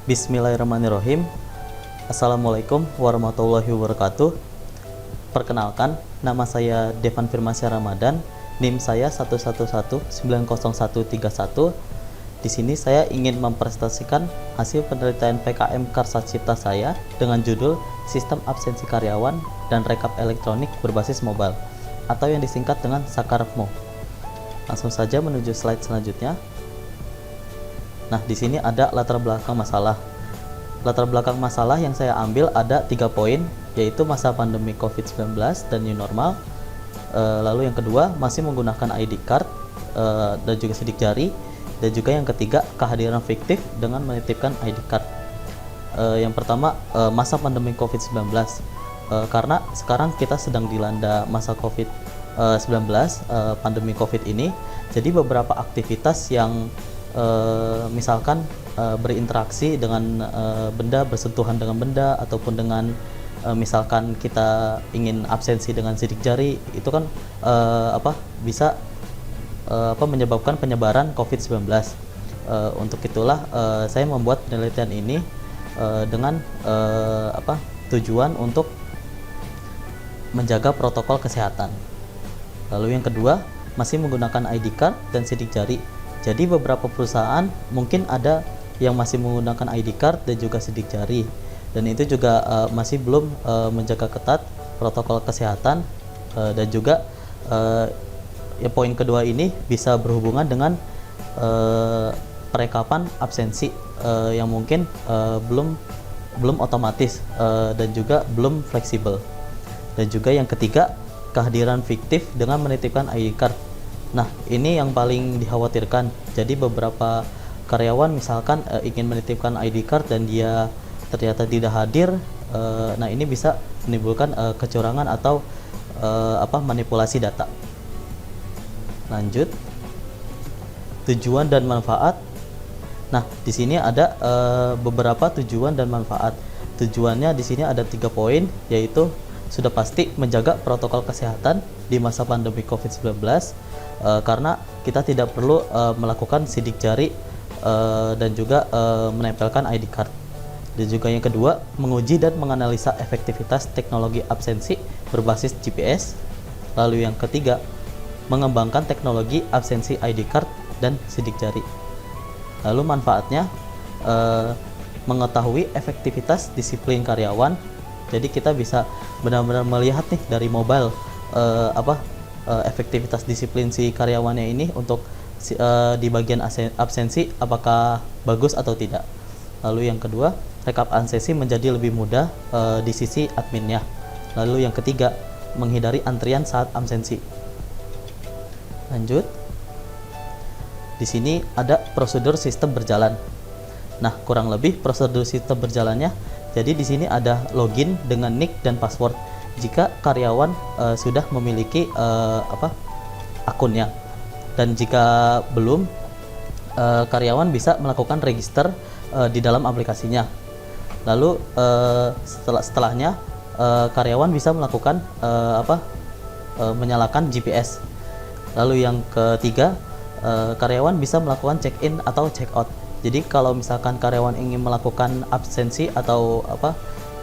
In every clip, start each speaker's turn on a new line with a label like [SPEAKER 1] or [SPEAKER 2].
[SPEAKER 1] Bismillahirrahmanirrahim. Assalamualaikum warahmatullahi wabarakatuh. Perkenalkan, nama saya Devan Firmansyah Ramadan, NIM saya 11190131. Di sini saya ingin mempresentasikan hasil penelitian PKM Karsa Cipta saya dengan judul Sistem Absensi Karyawan dan Rekap Elektronik Berbasis Mobile atau yang disingkat dengan SAKARMO. Langsung saja menuju slide selanjutnya. Nah, di sini ada latar belakang masalah. Latar belakang masalah yang saya ambil ada 3 poin, yaitu masa pandemi COVID-19 dan new normal. Lalu yang kedua, masih menggunakan ID card dan juga sidik jari. Dan juga yang ketiga, kehadiran fiktif dengan menitipkan ID card. Yang pertama, masa pandemi COVID-19. Karena sekarang kita sedang dilanda masa COVID-19, pandemi COVID ini. Jadi beberapa aktivitas yang misalkan berinteraksi dengan benda, bersentuhan dengan benda, ataupun dengan misalkan kita ingin absensi dengan sidik jari, itu kan bisa menyebabkan penyebaran COVID-19. Untuk itulah saya membuat penelitian ini dengan tujuan untuk menjaga protokol kesehatan. Lalu yang kedua, masih menggunakan ID card dan sidik jari. Jadi beberapa perusahaan mungkin ada yang masih menggunakan ID card dan juga sidik jari, dan itu juga masih belum menjaga ketat protokol kesehatan. Dan juga poin kedua ini bisa berhubungan dengan perekapan absensi yang mungkin belum otomatis dan juga belum fleksibel. Dan juga yang ketiga, kehadiran fiktif dengan menitipkan ID card. Nah, ini yang paling dikhawatirkan. Jadi beberapa karyawan misalkan ingin menitipkan ID card dan dia ternyata tidak hadir. Nah, ini bisa menimbulkan kecurangan atau manipulasi data. Lanjut, tujuan dan manfaat. Nah, di sini ada beberapa tujuan dan manfaat. Tujuannya di sini ada 3 poin, yaitu sudah pasti menjaga protokol kesehatan di masa pandemi COVID-19, karena kita tidak perlu melakukan sidik jari dan juga menempelkan ID card. Dan juga yang kedua, menguji dan menganalisa efektivitas teknologi absensi berbasis GPS. Lalu yang ketiga, mengembangkan teknologi absensi ID card dan sidik jari. Lalu manfaatnya, mengetahui efektivitas disiplin karyawan. Jadi kita bisa benar-benar melihat nih dari mobile efektivitas disiplin si karyawannya ini untuk di bagian absensi apakah bagus atau tidak. Lalu yang kedua, rekap absensi menjadi lebih mudah di sisi adminnya. Lalu yang ketiga, menghindari antrian saat absensi. Lanjut, di sini ada prosedur sistem berjalan. Nah, kurang lebih prosedur sistem berjalannya, jadi di sini ada login dengan nick dan password jika karyawan sudah memiliki akunnya, dan jika belum, karyawan bisa melakukan register di dalam aplikasinya. Lalu setelahnya karyawan bisa melakukan menyalakan GPS. Lalu yang ketiga, karyawan bisa melakukan check-in atau check-out. Jadi kalau misalkan karyawan ingin melakukan absensi atau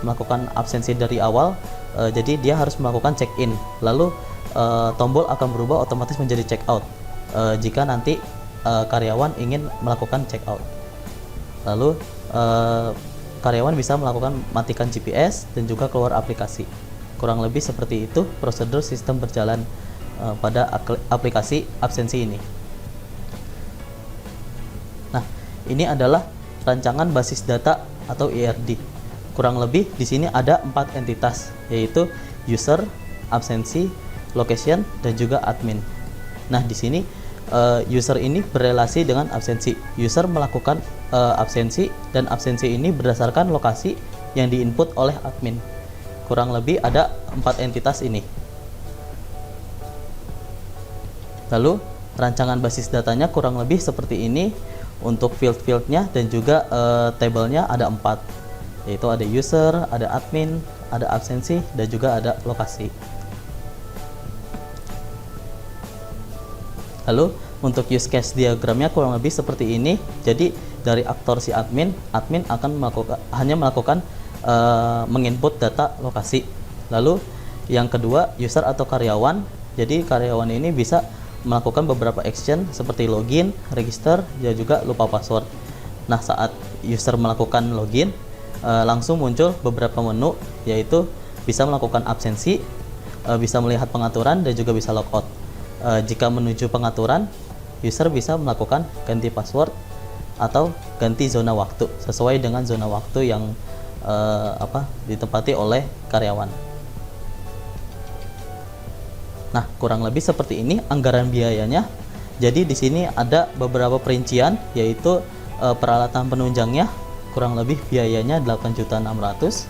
[SPEAKER 1] melakukan absensi dari awal, jadi dia harus melakukan check-in. Lalu tombol akan berubah otomatis menjadi check-out jika nanti karyawan ingin melakukan check-out. Lalu karyawan bisa melakukan matikan GPS dan juga keluar aplikasi. Kurang lebih seperti itu prosedur sistem berjalan pada aplikasi absensi ini. Nah, ini adalah rancangan basis data atau ERD. Kurang lebih di sini ada 4 entitas, yaitu user, absensi, location, dan juga admin. Nah, di sini user ini berelasi dengan absensi. User melakukan absensi, dan absensi ini berdasarkan lokasi yang diinput oleh admin. Kurang lebih ada 4 entitas ini. Lalu rancangan basis datanya kurang lebih seperti ini. Untuk field-fieldnya dan juga tabelnya ada 4, yaitu ada user, ada admin, ada absensi, dan juga ada lokasi. Lalu untuk use case diagramnya kurang lebih seperti ini. Jadi dari aktor si admin akan hanya melakukan menginput data lokasi. Lalu yang kedua, user atau karyawan. Jadi karyawan ini bisa melakukan beberapa action seperti login, register, dan juga lupa password. Nah, saat user melakukan login, langsung muncul beberapa menu, yaitu bisa melakukan absensi, bisa melihat pengaturan, dan juga bisa logout. Jika menuju pengaturan, user bisa melakukan ganti password atau ganti zona waktu sesuai dengan zona waktu yang ditempati oleh karyawan. Nah, kurang lebih seperti ini anggaran biayanya. Jadi di sini ada beberapa perincian, yaitu peralatan penunjangnya kurang lebih biayanya 8.600.000.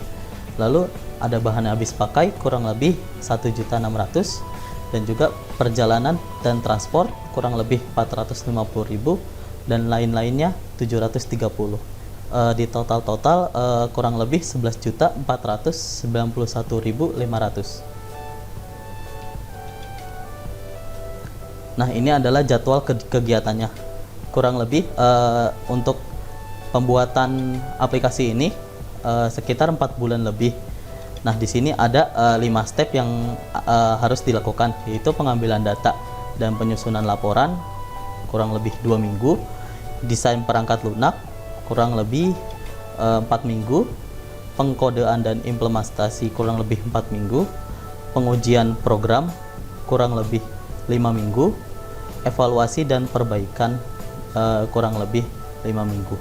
[SPEAKER 1] Lalu ada bahan habis pakai kurang lebih 1.600.000, dan juga perjalanan dan transport kurang lebih 450.000, dan lain-lainnya 730. Di total kurang lebih 11.491.500. Nah, ini adalah jadwal kegiatannya. Kurang lebih untuk pembuatan aplikasi ini sekitar 4 bulan lebih. Nah, di sini ada 5 step yang harus dilakukan, yaitu pengambilan data dan penyusunan laporan kurang lebih 2 minggu, desain perangkat lunak kurang lebih 4 minggu, pengkodean dan implementasi kurang lebih 4 minggu, pengujian program kurang lebih 5 minggu, evaluasi dan perbaikan kurang lebih 5 minggu.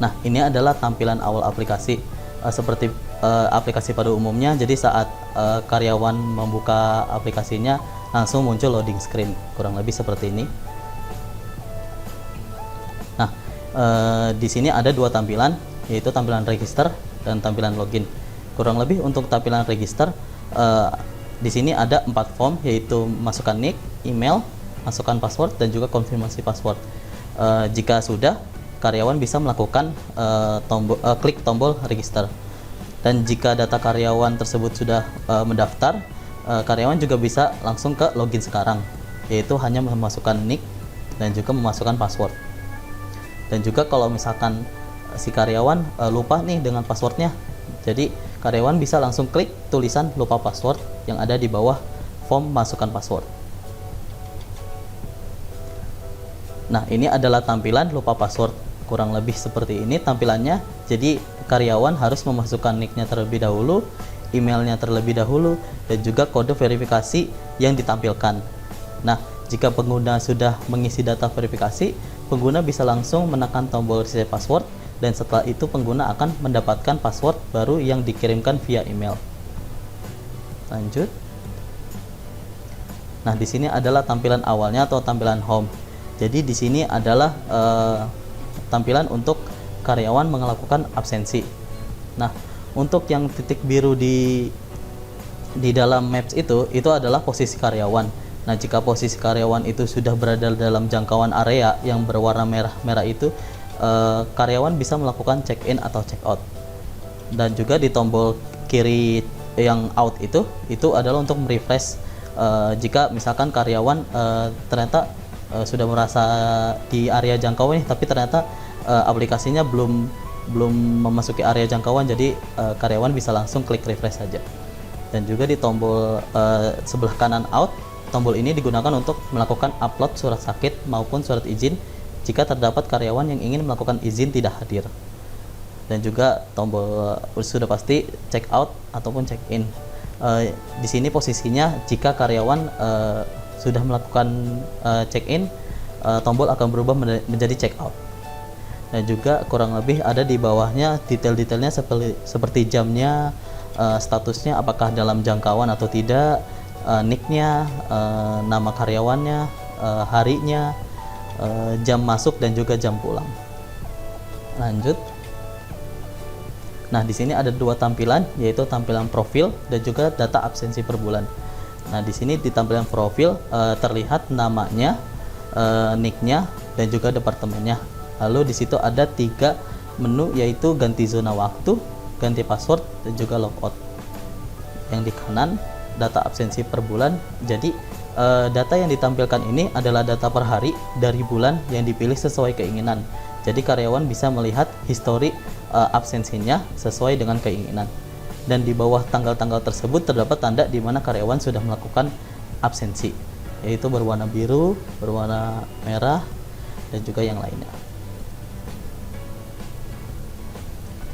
[SPEAKER 1] Nah, ini adalah tampilan awal aplikasi. Seperti aplikasi pada umumnya, jadi saat karyawan membuka aplikasinya langsung muncul loading screen, kurang lebih seperti ini. Nah, di sini ada 2 tampilan, yaitu tampilan register dan tampilan login. Kurang lebih untuk tampilan register, di sini ada 4 form, yaitu masukkan nick, email, masukkan password, dan juga konfirmasi password. Jika sudah, karyawan bisa melakukan klik tombol register. Dan jika data karyawan tersebut sudah mendaftar, karyawan juga bisa langsung ke login sekarang, yaitu hanya memasukkan nick dan juga memasukkan password. Dan juga kalau misalkan si karyawan lupa nih dengan passwordnya, jadi karyawan bisa langsung klik tulisan lupa password yang ada di bawah form masukkan password. Nah, ini adalah tampilan lupa password, kurang lebih seperti ini tampilannya. Jadi karyawan harus memasukkan nicknya terlebih dahulu, emailnya terlebih dahulu, dan juga kode verifikasi yang ditampilkan. Nah, jika pengguna sudah mengisi data verifikasi, pengguna bisa langsung menekan tombol reset password, dan setelah itu pengguna akan mendapatkan password baru yang dikirimkan via email. Lanjut. Nah, di sini adalah tampilan awalnya atau tampilan home. Jadi di sini adalah tampilan untuk karyawan melakukan absensi. Nah, untuk yang titik biru di dalam Maps itu adalah posisi karyawan. Nah, jika posisi karyawan itu sudah berada dalam jangkauan area yang berwarna merah itu, karyawan bisa melakukan check-in atau check-out. Dan juga di tombol kiri yang out itu adalah untuk merefresh. Jika misalkan karyawan ternyata sudah merasa di area jangkauan nih, tapi ternyata aplikasinya belum memasuki area jangkauan, jadi karyawan bisa langsung klik refresh saja. Dan juga di tombol sebelah kanan out, tombol ini digunakan untuk melakukan upload surat sakit maupun surat izin jika terdapat karyawan yang ingin melakukan izin tidak hadir. Dan juga tombol sudah pasti check out ataupun check in. Di sini posisinya jika karyawan sudah melakukan check in, tombol akan berubah menjadi check out. Dan juga kurang lebih ada di bawahnya detail-detailnya seperti jamnya, statusnya apakah dalam jangkauan atau tidak, nicknya, nama karyawannya, harinya, jam masuk dan juga jam pulang. Lanjut. Nah, di sini ada 2 tampilan, yaitu tampilan profil dan juga data absensi per bulan. Nah, di sini di tampilan profil terlihat namanya, nicknya, dan juga departemennya. Lalu di situ ada 3 menu, yaitu ganti zona waktu, ganti password, dan juga logout. Yang di kanan data absensi per bulan. Jadi Data yang ditampilkan ini adalah data per hari dari bulan yang dipilih sesuai keinginan. Jadi karyawan bisa melihat histori absensinya sesuai dengan keinginan. Dan di bawah tanggal-tanggal tersebut terdapat tanda di mana karyawan sudah melakukan absensi, yaitu berwarna biru, berwarna merah, dan juga yang lainnya.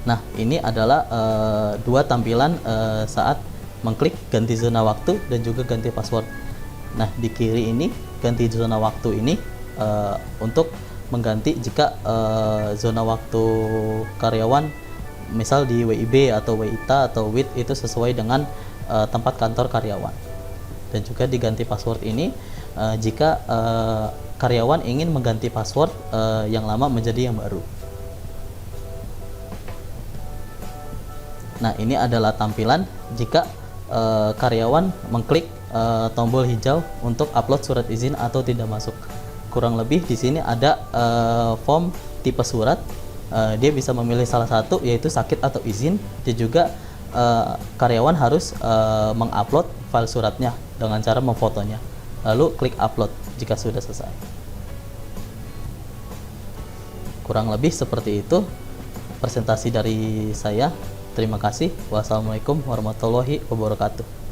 [SPEAKER 1] Nah, ini adalah dua tampilan saat mengklik ganti zona waktu dan juga ganti password. Nah, di kiri ini ganti zona waktu ini untuk mengganti jika zona waktu karyawan misal di WIB atau WITA atau WIT itu sesuai dengan tempat kantor karyawan. Dan juga diganti password ini jika karyawan ingin mengganti password yang lama menjadi yang baru. Nah, ini adalah tampilan jika karyawan mengklik tombol hijau untuk upload surat izin atau tidak masuk. Kurang lebih di sini ada form tipe surat. Dia bisa memilih salah satu, yaitu sakit atau izin. Dia juga karyawan harus mengupload file suratnya dengan cara memfotonya, lalu klik upload jika sudah selesai. Kurang lebih seperti itu presentasi dari saya. Terima kasih. Wassalamualaikum warahmatullahi wabarakatuh.